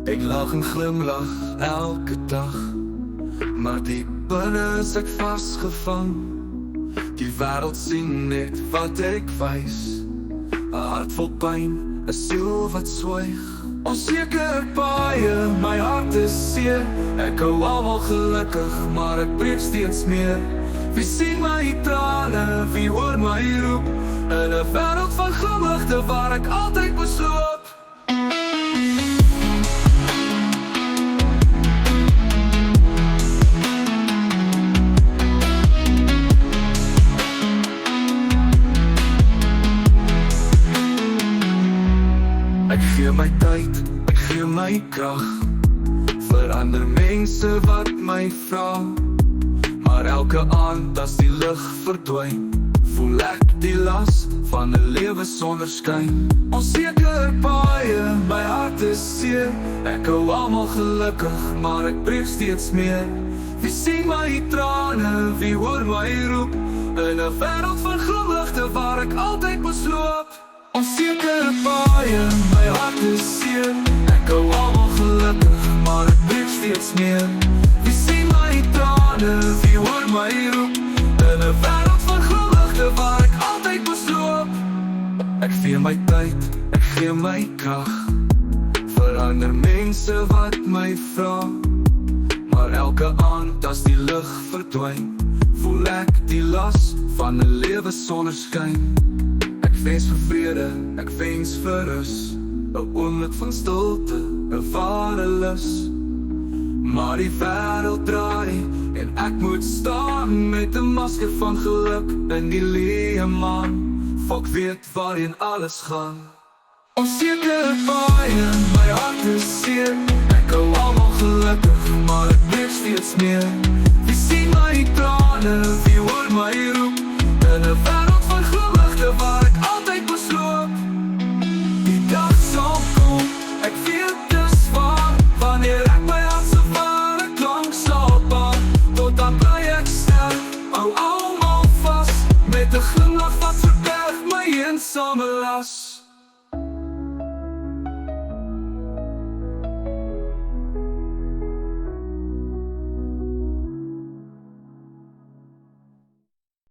Ek lag en glimlach elke dag, maar diep binne is ek vasgevang. Die wêreld sien net wat ek wys, 'n hart vol pyn, 'n siel wat swyg. Onseker paaie, my hart is seer. Ek hou almal gelukkig, maar ek breek steeds meer. Wie sien my trane, wie hoor my roep, in 'n wêreld van glimlagte waar ek altyd moes loop. Ek gee my tyd, ek gee my krag, verander mense wat my vra. Maar elke aand as die lig verdwyn, voel ek die las van 'n lewe sonder skyn. Onseker paaie, my hart is seer. Ek hou almal gelukkig, maar ek breek steeds meer. Wie sien my trane, wie hoor my roep, in 'n wêreld van glimlagte waar ek altyd moes loop. Onseker paaie, my hart is seer. Ek hou almal gelukkig, maar ek breek steeds meer. Wie sien my trane, wie hoor my roep, in 'n wêreld van glimlagte waar ek altyd moes loop. Ek gee my tyd, ek gee my krag, verander mense wat my vra. Maar elke aand as die lig verdwyn, voel ek die las van 'n lewe sonder skyn. Ek wens vir vrede, ek wens vir rus, 'n oomblik van stilte, 'n ware lus. Maar die wêreld draai en ek moet staan met 'n masker van geluk in die leë maan. Fok weet waarheen alles gaan. Onseker paaie, my hart is seer. Ek hou almal gelukkig, maar ek breek steeds meer. Wie sien my trane, wie hoor my roep, in 'n wêreld van glimlagte waar ek altyd moes loop. Die dag sal kom, ek weet dis waar, wanneer ek my hart se ware klank sal baan. Tot dan bly ek sterk, hou almal vas, met 'n glimlach wat verberg my eensame las.